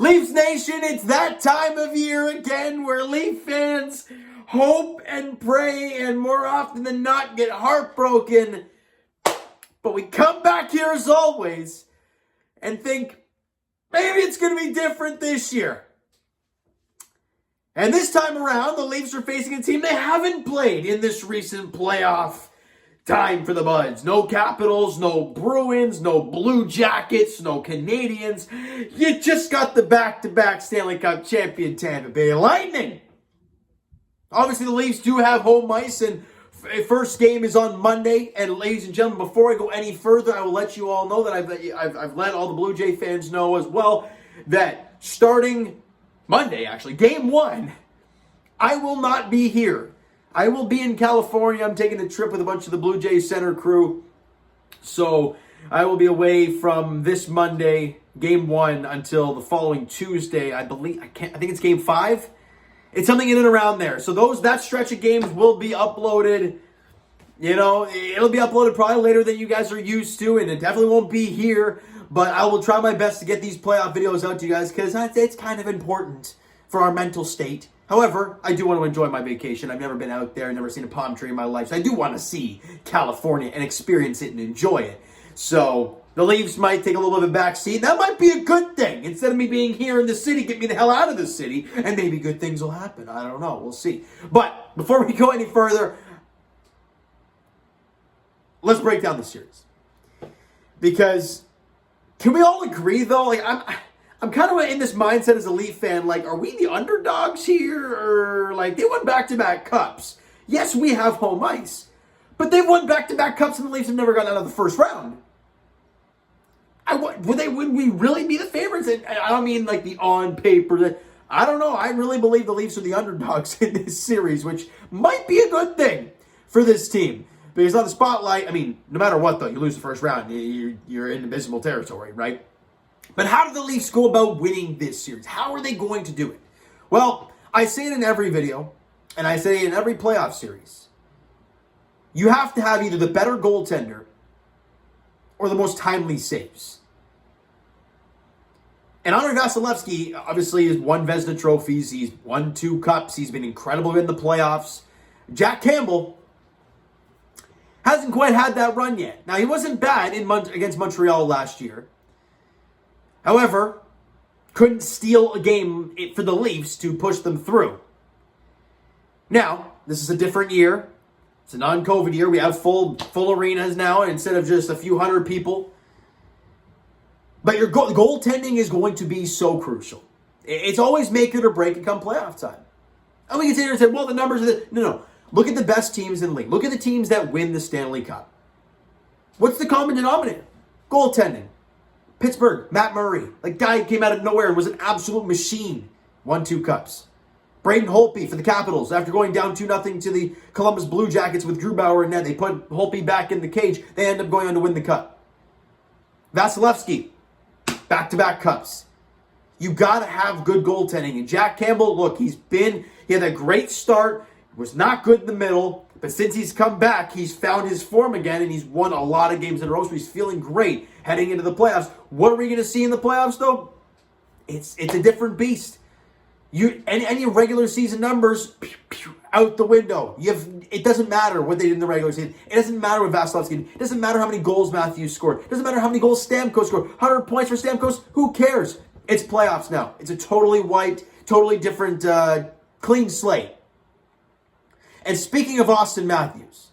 Leafs Nation, it's that time of year again where Leaf fans hope and pray and more often than not get heartbroken. But we come back here as always and think maybe it's going to be different this year. And this time around, the Leafs are facing a team they haven't played in this recent playoff time for the Buds. No Capitals, no Bruins, no Blue Jackets, no Canadians. You just got the back-to-back Stanley Cup champion Tampa Bay Lightning. Obviously, the Leafs do have home ice, and first game is on Monday. And ladies and gentlemen, before I go any further, I will let you all know that I've let all the Blue Jay fans know as well that starting Monday, actually, game one, I will not be here. I will be in California. I'm taking a trip with a bunch of the Blue Jays center crew. So I will be away from this Monday, game one, until the following Tuesday. I think it's game 5. It's something in and around there. So that stretch of games will be uploaded. You know, it'll be uploaded probably later than you guys are used to, and it definitely won't be here. But I will try my best to get these playoff videos out to you guys because it's kind of important for our mental state. However, I do want to enjoy my vacation. I've never been out there, never seen a palm tree in my life. So I do want to see California and experience it and enjoy it. So the Leafs might take a little bit of a back seat. That might be a good thing. Instead of me being here in the city, get me the hell out of the city, and maybe good things will happen. I don't know. We'll see. But before we go any further, let's break down the series. Because can we all agree, though? Like, I'm kind of in this mindset as a Leaf fan, like, are we the underdogs here? Or, like, they won back-to-back cups. Yes, we have home ice. But they've won back-to-back cups and the Leafs have never gotten out of the first round. Would we really be the favorites? And I don't mean, like, the on paper. I don't know. I really believe the Leafs are the underdogs in this series, which might be a good thing for this team. Because on the spotlight, I mean, no matter what, though, you lose the first round, you're in abysmal territory, right? But how do the Leafs go about winning this series? How are they going to do it? Well, I say it in every video, and I say it in every playoff series. You have to have either the better goaltender or the most timely saves. And Andrei Vasilevskiy, obviously, has won Vezina trophies. He's won 2 cups. He's been incredible in the playoffs. Jack Campbell hasn't quite had that run yet. Now, he wasn't bad against Montreal last year. However, couldn't steal a game for the Leafs to push them through. Now, this is a different year. It's a non-COVID year. We have full arenas now instead of just a few hundred people. But your goaltending is going to be so crucial. It's always make it or break it come playoff time. And we can sit here and say, well, the numbers are the... No. Look at the best teams in the league. Look at the teams that win the Stanley Cup. What's the common denominator? Goaltending. Pittsburgh, Matt Murray. Like, guy came out of nowhere and was an absolute machine. Won 2 cups. Braden Holtby for the Capitals. After going down 2-0 to the Columbus Blue Jackets with Grubauer in net, they put Holtby back in the cage. They end up going on to win the cup. Vasilevskiy, back-to-back cups. You got to have good goaltending. And Jack Campbell, look, he had a great start. Was not good in the middle. But since he's come back, he's found his form again, and he's won a lot of games in a row, so he's feeling great heading into the playoffs. What are we going to see in the playoffs, though? It's a different beast. Any regular season numbers, out the window. It doesn't matter what they did in the regular season. It doesn't matter what Vasilevskiy. It doesn't matter how many goals Matthews scored. It doesn't matter how many goals Stamkos scored. 100 points for Stamkos. Who cares? It's playoffs now. It's a totally white, totally different, clean slate. And speaking of Austin Matthews,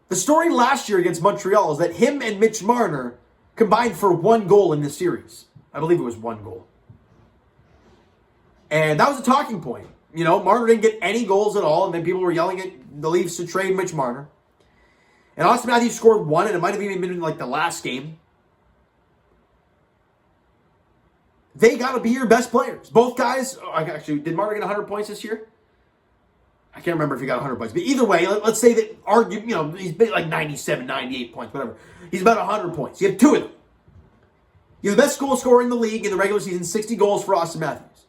the story last year against Montreal is that him and Mitch Marner combined for 1 goal in this series. I believe it was 1 goal. And that was a talking point. You know, Marner didn't get any goals at all, and then people were yelling at the Leafs to trade Mitch Marner. And Austin Matthews scored 1, and it might have even been in, like, the last game. They got to be your best players. Both guys, actually, did Marner get 100 points this year? I can't remember if he got 100 points. But either way, let's say that, he's been like 97, 98 points, whatever. He's about 100 points. You have 2 of them. You're the best goal scorer in the league in the regular season, 60 goals for Austin Matthews.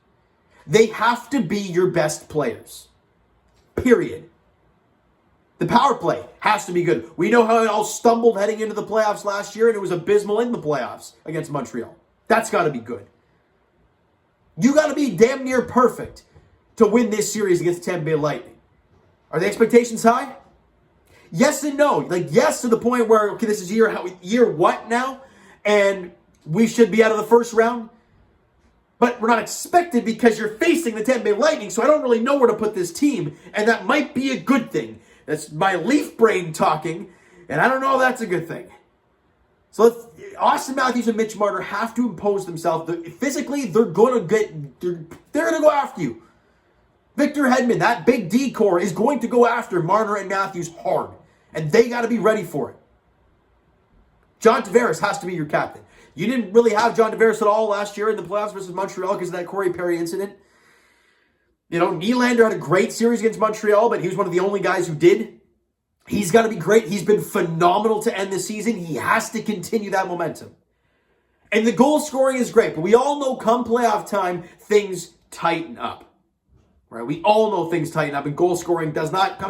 They have to be your best players. Period. The power play has to be good. We know how it all stumbled heading into the playoffs last year, and it was abysmal in the playoffs against Montreal. That's got to be good. You got to be damn near perfect to win this series against the Tampa Bay Lightning. Are the expectations high? Yes and no. Like, yes, to the point where, okay, this is year what now? And we should be out of the first round. But we're not expected because you're facing the Tampa Bay Lightning, so I don't really know where to put this team, and that might be a good thing. That's my Leaf brain talking, and I don't know if that's a good thing. So Austin Matthews and Mitch Marner have to impose themselves. Physically, they're going to go after you. Victor Hedman, that big D core, is going to go after Marner and Matthews hard, and they got to be ready for it. John Tavares has to be your captain. You didn't really have John Tavares at all last year in the playoffs versus Montreal because of that Corey Perry incident. You know, Nylander had a great series against Montreal, but he was one of the only guys who did. He's got to be great. He's been phenomenal to end the season. He has to continue that momentum. And the goal scoring is great, but we all know come playoff time, things tighten up. Right? We all know things tighten up, and goal scoring does not,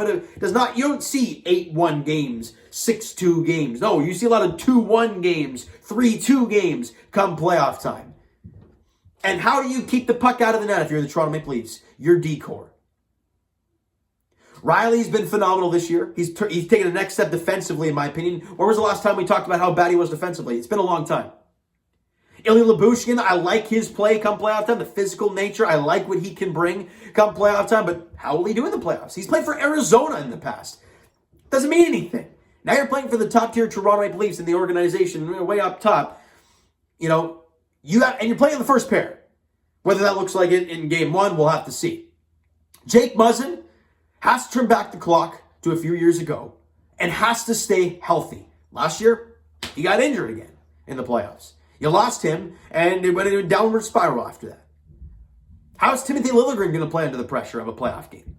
you don't see 8-1 games, 6-2 games. No, you see a lot of 2-1 games, 3-2 games come playoff time. And how do you keep the puck out of the net if you're the Toronto Maple Leafs? Your D-core. Riley's been phenomenal this year. He's taken the next step defensively, in my opinion. Where was the last time we talked about how bad he was defensively? It's been a long time. Ilya Lyubushkin, I like his play come playoff time, the physical nature. I like what he can bring come playoff time, but how will he do in the playoffs? He's played for Arizona in the past. Doesn't mean anything. Now you're playing for the top-tier Toronto Maple Leafs in the organization, way up top. You know, and you're playing in the first pair. Whether that looks like it in game one, we'll have to see. Jake Muzzin has to turn back the clock to a few years ago and has to stay healthy. Last year, he got injured again in the playoffs. You lost him, and it went into a downward spiral after that. How is Timothy Liljegren going to play under the pressure of a playoff game?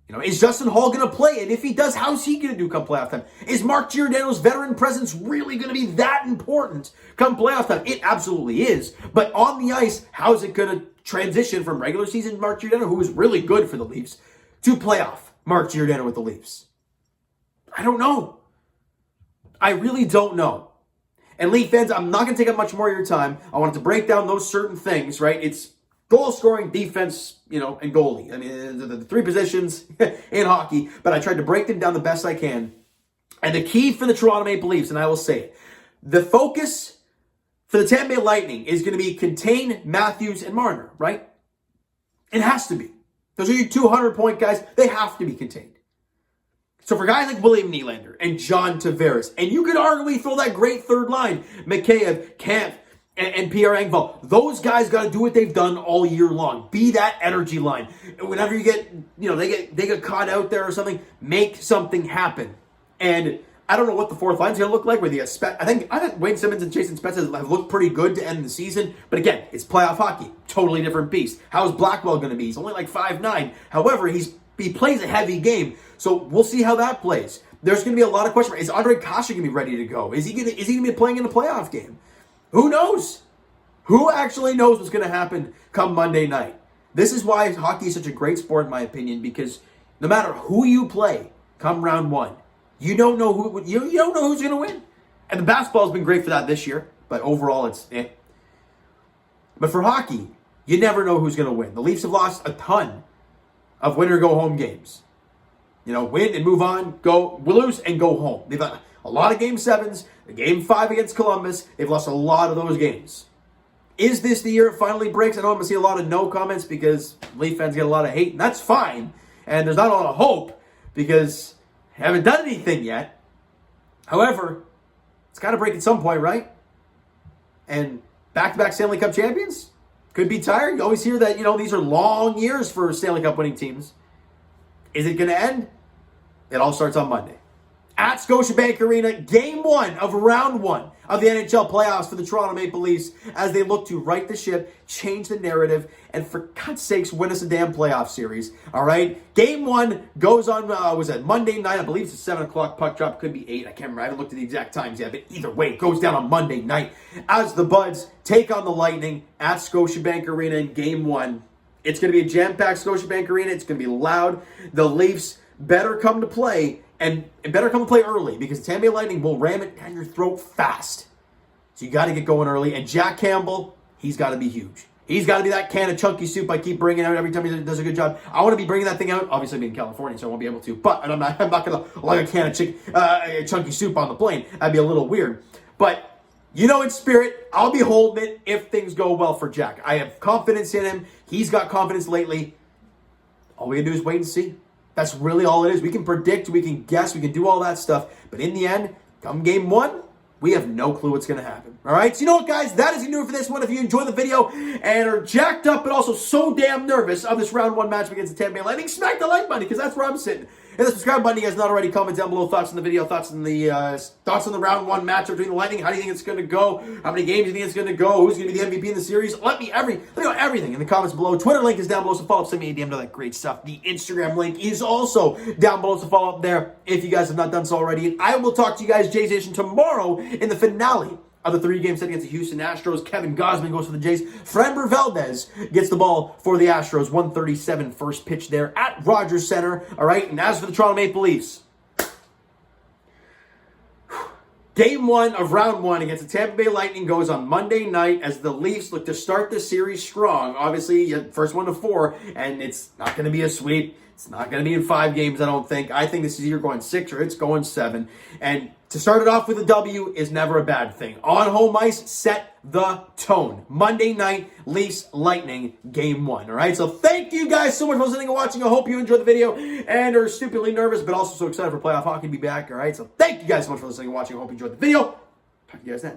You know, is Justin Hall going to play? And if he does, how's he going to do come playoff time? Is Mark Giordano's veteran presence really going to be that important come playoff time? It absolutely is. But on the ice, how's it going to transition from regular season Mark Giordano, who was really good for the Leafs, to playoff Mark Giordano with the Leafs? I don't know. I really don't know. And Leaf fans, I'm not going to take up much more of your time. I wanted to break down those certain things, right? It's goal scoring, defense, and goalie. I mean, the three positions in hockey, but I tried to break them down the best I can. And the key for the Toronto Maple Leafs, and I will say it, the focus for the Tampa Bay Lightning is going to be contain Matthews and Marner, right? It has to be. Those are your 200-point guys. They have to be contained. So for guys like William Nylander and John Tavares, and you could arguably throw that great third line, Mikheyev, Kampf, and Pierre Engvall, those guys got to do what they've done all year long. Be that energy line. Whenever you get, they get caught out there or something, make something happen. And I don't know what the fourth line's going to look like. Where I think Wayne Simmons and Jason Spezza have looked pretty good to end the season. But again, it's playoff hockey. Totally different beast. How's Blackwell going to be? He's only like 5'9". However, he plays a heavy game. So we'll see how that plays. There's going to be a lot of questions. Is Andre Kasha going to be ready to go? Is he going to be playing in a playoff game? Who knows? Who actually knows what's going to happen come Monday night? This is why hockey is such a great sport, in my opinion, because no matter who you play come round one, you don't know you don't know who's going to win. And the basketball's been great for that this year, but overall it's eh. But for hockey, you never know who's going to win. The Leafs have lost a ton of win or go home games. Win and move on, lose and go home. They've had a lot of game sevens. The game 5 against Columbus, they've lost a lot of those games. Is this the year it finally breaks? I know I'm going to see a lot of no comments because Leaf fans get a lot of hate, and that's fine. And there's not a lot of hope because they haven't done anything yet. However, it's got to break at some point, right? And back-to-back Stanley Cup champions could be tired. You always hear that, these are long years for Stanley Cup winning teams. Is it going to end? It all starts on Monday. At Scotiabank Arena, Game 1 of Round 1 of the NHL playoffs for the Toronto Maple Leafs as they look to right the ship, change the narrative, and for God's sakes, win us a damn playoff series. All right? Game 1 goes on, Monday night? I believe it's a 7 o'clock puck drop. Could be 8. I can't remember. I haven't looked at the exact times yet, but either way, it goes down on Monday night as the Buds take on the Lightning at Scotiabank Arena in Game 1. It's going to be a jam-packed Scotiabank Arena. It's going to be loud. The Leafs better come to play. And it better come and play early because the Tampa Bay Lightning will ram it down your throat fast. So you got to get going early. And Jack Campbell, he's got to be huge. He's got to be that can of chunky soup I keep bringing out every time he does a good job. I want to be bringing that thing out. Obviously, I'm in California, so I won't be able to. But I'm not going to like a can of chunky soup on the plane. That'd be a little weird. But, in spirit, I'll be holding it if things go well for Jack. I have confidence in him. He's got confidence lately. All we can do is wait and see. That's really all it is. We can predict, we can guess, we can do all that stuff. But in the end, come game one, we have no clue what's going to happen. All right? So you know what, guys? That is going to do it for this one. If you enjoyed the video and are jacked up but also so damn nervous of this round one matchup against the Tampa Bay Lightning, smack the like button because that's where I'm sitting. And the subscribe button, you guys not already, comment down below thoughts on the video, thoughts on the round one matchup between the Lightning. How do you think it's going to go? How many games do you think it's going to go? Who's going to be the MVP in the series? Let me know everything in the comments below. Twitter link is down below, so follow up, send me a DM to that great stuff. The Instagram link is also down below, so follow up there if you guys have not done so already. And I will talk to you guys, Jays Nation, tomorrow in the finale of the 3-game set against the Houston Astros. Kevin Gausman goes for the Jays. Framber Valdez gets the ball for the Astros. 1:37 first pitch there at Rogers Center. All right, and as for the Toronto Maple Leafs, Game 1 of Round 1 against the Tampa Bay Lightning goes on Monday night as the Leafs look to start the series strong. Obviously, first 1 to 4, and it's not going to be a sweep. It's not going to be in 5 games, I don't think. I think this is either going 6 or it's going 7. And to start it off with a W is never a bad thing. On home ice, set the tone. Monday night, Leafs Lightning, Game 1. All right, so thank you guys so much for listening and watching. I hope you enjoyed the video and are stupidly nervous, but also so excited for playoff hockey to be back. All right, so thank you guys so much for listening and watching. I hope you enjoyed the video. Talk to you guys then.